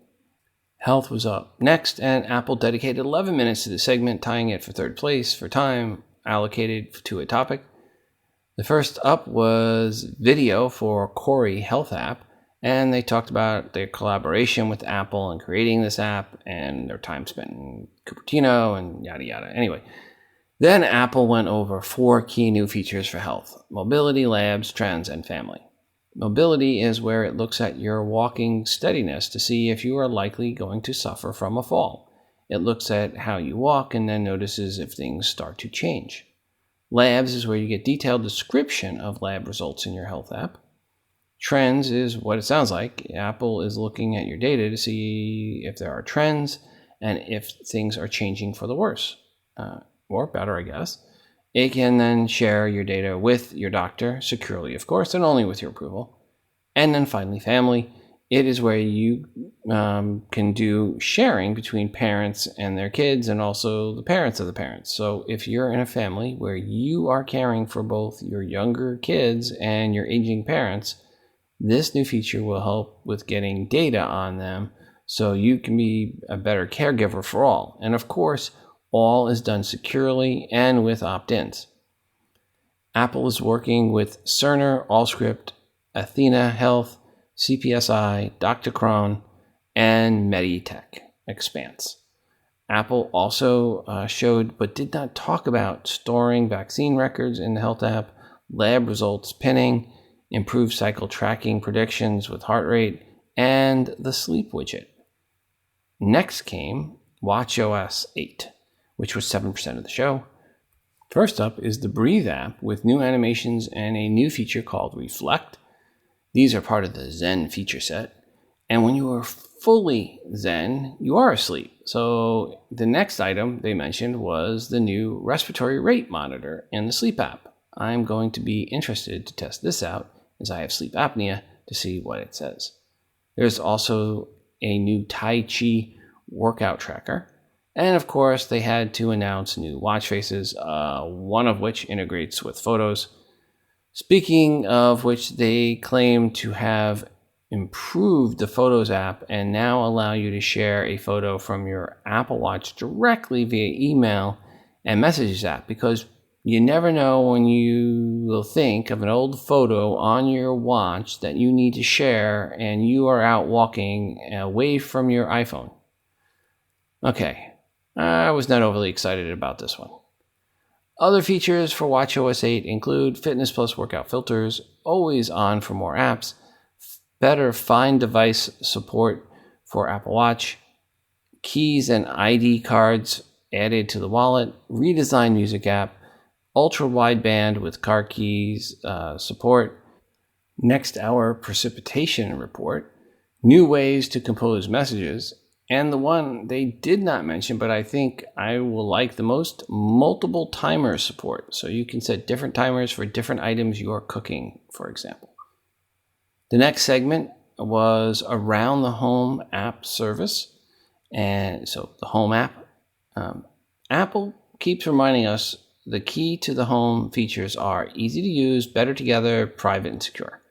Health was up next, and Apple dedicated 11 minutes to the segment, tying it for third place for time allocated to a topic. The first up was video for Corey Health app, and they talked about their collaboration with Apple in creating this app and their time spent in Cupertino and yada yada. Anyway, then Apple went over 4 key new features for health: mobility, labs, trends, and family. Mobility is where it looks at your walking steadiness to see if you are likely going to suffer from a fall. It looks at how you walk and then notices if things start to change. Labs is where you get detailed description of lab results in your health app. Trends is what it sounds like. Apple is looking at your data to see if there are trends and if things are changing for the worse, or better, I guess. It can then share your data with your doctor, securely, of course, and only with your approval. And then finally, family. It is where you can do sharing between parents and their kids and also the parents of the parents. So if you're in a family where you are caring for both your younger kids and your aging parents, this new feature will help with getting data on them so you can be a better caregiver for all. And of course, all is done securely and with opt-ins. Apple is working with Cerner, Allscript, Athena Health, CPSI, Dr. Krohn, and Meditech Expanse. Apple also showed but did not talk about storing vaccine records in the Health app, lab results pinning, improved cycle tracking predictions with heart rate, and the sleep widget. Next came watchOS 8, which was 7% of the show. First up is the Breathe app with new animations and a new feature called Reflect. These are part of the Zen feature set. And when you are fully Zen, you are asleep. So the next item they mentioned was the new respiratory rate monitor in the Sleep app. I'm going to be interested to test this out as I have sleep apnea to see what it says. There's also a new Tai Chi workout tracker. And of course, they had to announce new watch faces, one of which integrates with photos. Speaking of which, they claim to have improved the Photos app and now allow you to share a photo from your Apple Watch directly via email and Messages app, because you never know when you will think of an old photo on your watch that you need to share and you are out walking away from your iPhone. Okay, I was not overly excited about this one. Other features for watchOS 8 include Fitness Plus workout filters, always on for more apps, better Find device support for Apple Watch, keys and ID cards added to the wallet, redesigned music app, ultra wideband with car keys support, next hour precipitation report, new ways to compose messages, and the one they did not mention, but I think I will like the most, multiple timer support. So you can set different timers for different items you are cooking, for example. The next segment was around the Home app service. And so the Home app. Apple keeps reminding us the key to the Home features are easy to use, better together, private, and secure.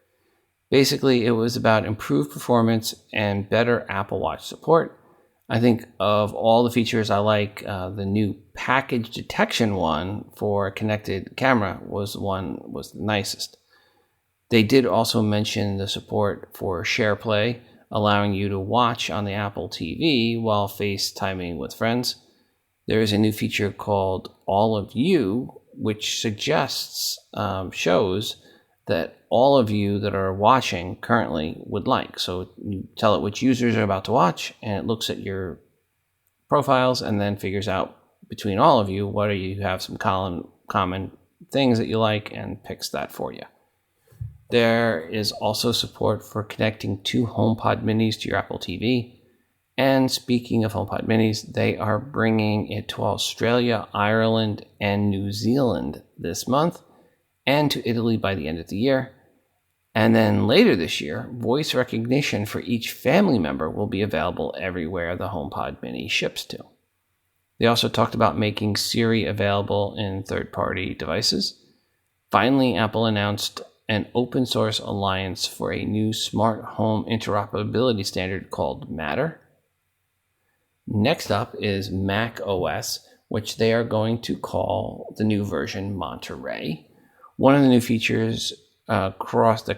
Basically, it was about improved performance and better Apple Watch support. I think of all the features I like, the new package detection one for connected camera was the nicest. They did also mention the support for SharePlay, allowing you to watch on the Apple TV while FaceTiming with friends. There is a new feature called All of You, which suggests shows that all of you that are watching currently would like. So you tell it which users are about to watch, and it looks at your profiles and then figures out between all of you what you have some common things that you like and picks that for you. There is also support for connecting 2 HomePod minis to your Apple TV. And speaking of HomePod minis, they are bringing it to Australia, Ireland, and New Zealand this month, and to Italy by the end of the year. And then later this year, voice recognition for each family member will be available everywhere the HomePod Mini ships to. They also talked about making Siri available in third-party devices. Finally, Apple announced an open-source alliance for a new smart home interoperability standard called Matter. Next up is macOS, which they are going to call the new version Monterey. One of the new features that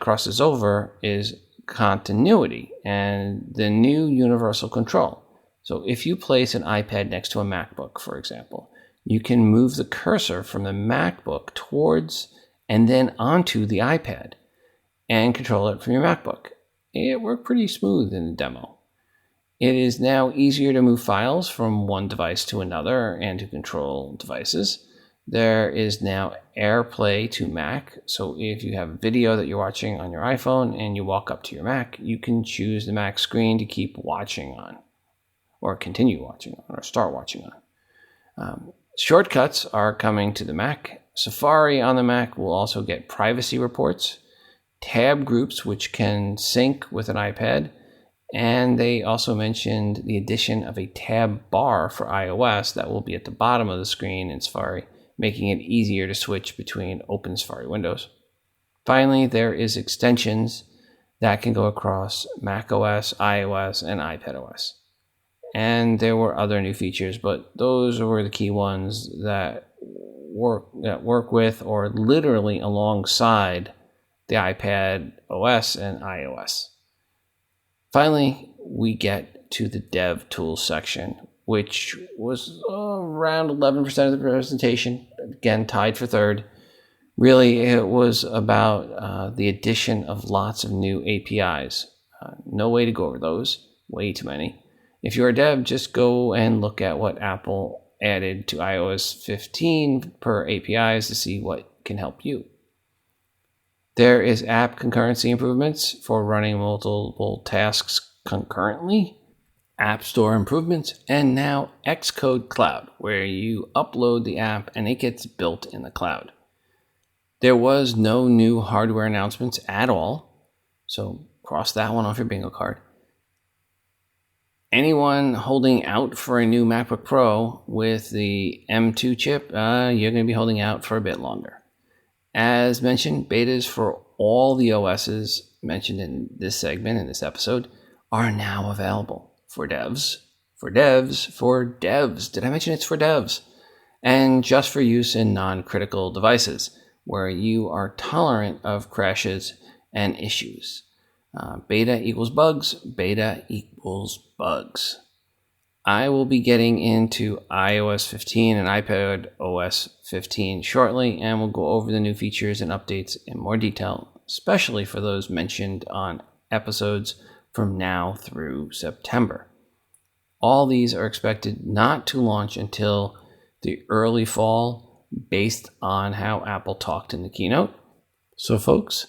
crosses over is continuity and the new universal control. So if you place an iPad next to a MacBook, for example, you can move the cursor from the MacBook towards and then onto the iPad and control it from your MacBook. It worked pretty smooth in the demo. It is now easier to move files from one device to another and to control devices. There is now AirPlay to Mac. So if you have video that you're watching on your iPhone and you walk up to your Mac, you can choose the Mac screen to keep watching on, or continue watching on, or start watching on. Shortcuts are coming to the Mac. Safari on the Mac will also get privacy reports, tab groups, which can sync with an iPad, and they also mentioned the addition of a tab bar for iOS that will be at the bottom of the screen in Safari, making it easier to switch between open Safari windows. Finally, there is extensions that can go across macOS, iOS, and iPadOS. And there were other new features, but those were the key ones that work with or literally alongside the iPadOS and iOS. Finally, we get to the Dev Tools section, which was around 11% of the presentation, again, tied for third. Really, it was about the addition of lots of new APIs. No way to go over those, way too many. If you're a dev, just go and look at what Apple added to iOS 15 per APIs to see what can help you. There is app concurrency improvements for running multiple tasks concurrently, App Store improvements, and now Xcode Cloud, where you upload the app and it gets built in the cloud. There was no new hardware announcements at all, so cross that one off your bingo card. Anyone holding out for a new MacBook Pro with the M2 chip, you're going to be holding out for a bit longer. As mentioned, betas for all the OSs mentioned in this segment, in this episode, are now available. For devs. Did I mention it's for devs? And just for use in non-critical devices, where you are tolerant of crashes and issues. Beta equals bugs. I will be getting into iOS 15 and iPadOS 15 shortly, and we'll go over the new features and updates in more detail, especially for those mentioned on episodes from now through September. All these are expected not to launch until the early fall, based on how Apple talked in the keynote. So folks,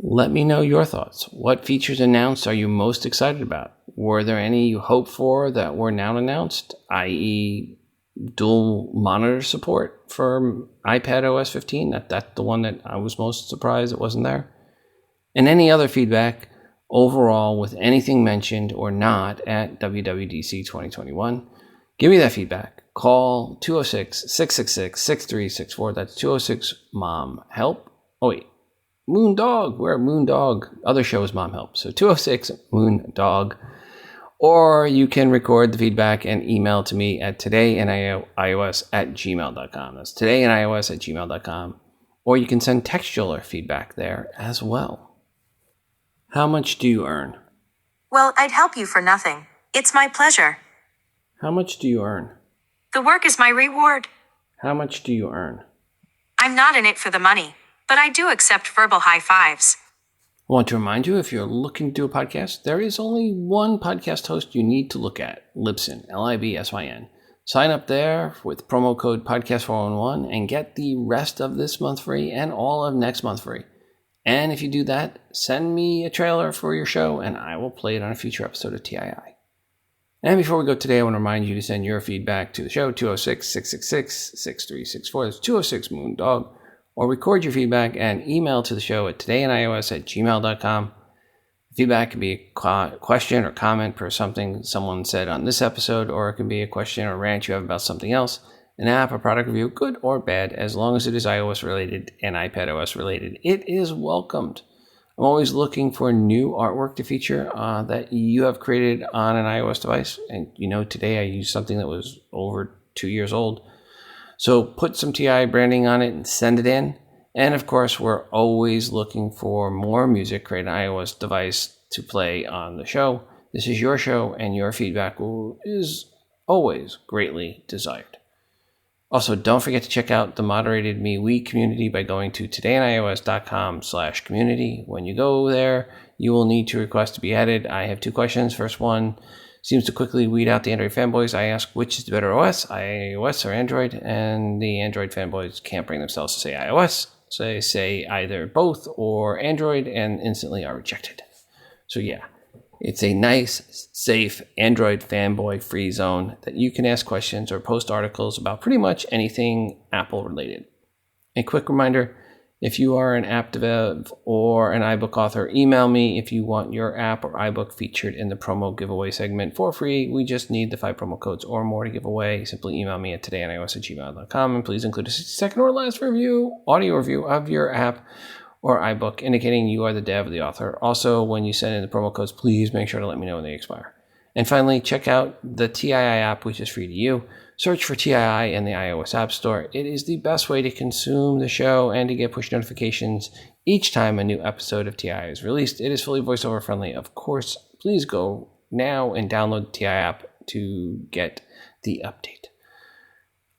let me know your thoughts. What features announced are you most excited about? Were there any you hoped for that were now announced, i.e. dual monitor support for iPadOS 15? That's the one that I was most surprised it wasn't there. And any other feedback overall with anything mentioned or not at WWDC 2021, give me that feedback. Call 206-666-6364. That's 206-MOM-HELP. Oh, wait. Moondog. We're at Moondog. Other show is Mom Help. So 206-Moondog. Or you can record the feedback and email to me at todayinios@gmail.com. That's todayinios@gmail.com. Or you can send textual feedback there as well. How much do you earn? Well, I'd help you for nothing. It's my pleasure. How much do you earn? The work is my reward. How much do you earn? I'm not in it for the money, but I do accept verbal high fives. I want to remind you, if you're looking to do a podcast, there is only one podcast host you need to look at, Libsyn, Libsyn. Sign up there with promo code podcast411 and get the rest of this month free and all of next month free. And if you do that, send me a trailer for your show and I will play it on a future episode of TII. And before we go today, I want to remind you to send your feedback to the show, 206-666-6364. That's 206-Moondog. Or record your feedback and email to the show at todayinios@gmail.com. Feedback can be a question or comment per something someone said on this episode, or it can be a question or rant you have about something else, an app, a product review, good or bad, as long as it is iOS related and iPadOS related. It is welcomed. I'm always looking for new artwork to feature that you have created on an iOS device. And today I used something that was over 2 years old. So put some TI branding on it and send it in. And of course, we're always looking for more music created on an iOS device to play on the show. This is your show, and your feedback is always greatly desired. Also, don't forget to check out the Moderated MeWe community by going to todayinios.com/community. When you go there, you will need to request to be added. I have 2 questions. First one seems to quickly weed out the Android fanboys. I ask which is the better OS, iOS or Android, and the Android fanboys can't bring themselves to say iOS. So they say either both or Android and instantly are rejected. So yeah, it's a nice, safe Android fanboy free zone that you can ask questions or post articles about pretty much anything Apple related. A quick reminder, if you are an app dev or an iBook author, email me if you want your app or iBook featured in the promo giveaway segment for free. We just need the 5 promo codes or more to give away. Simply email me at todayios@gmail.com, and please include a 60-second or less audio review of your app or iBook indicating you are the dev or the author. Also, when you send in the promo codes, please make sure to let me know when they expire. And finally, check out the Tii app, which is free to you. Search for Tii in the iOS App Store. It is the best way to consume the show and to get push notifications each time a new episode of Tii is released. It is fully voiceover friendly, of course. Please go now and download the Tii app to get the update.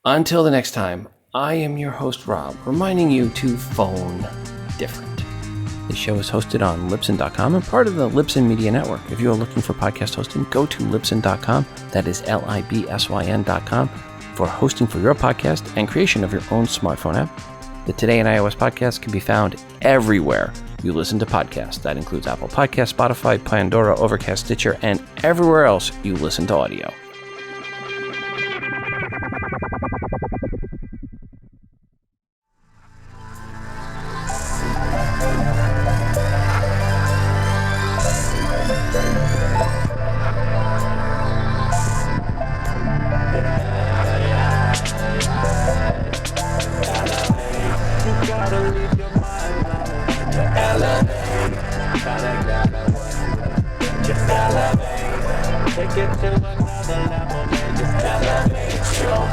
Until the next time, I am your host, Rob, reminding you to phone different. This show is hosted on Libsyn.com and part of the Libsyn Media Network. If you are looking for podcast hosting, go to Libsyn.com. That is Libsyn.com for hosting for your podcast and creation of your own smartphone app. The Today in iOS podcast can be found everywhere you listen to podcasts. That includes Apple Podcasts, Spotify, Pandora, Overcast, Stitcher, and everywhere else you listen to audio. Take it to another level, man. Just elevate your mind.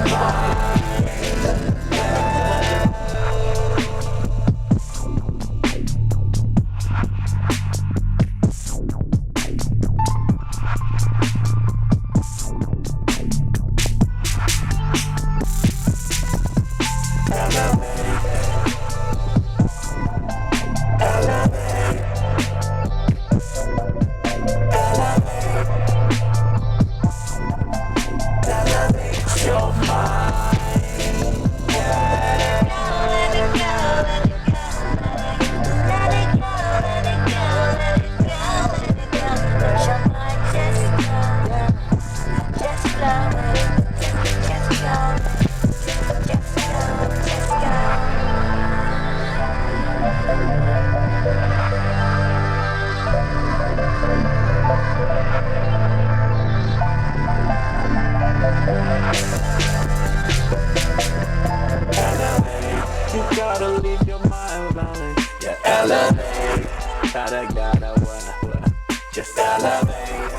Just elevate.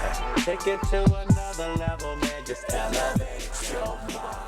Take it to another level, man. Just elevate your mind.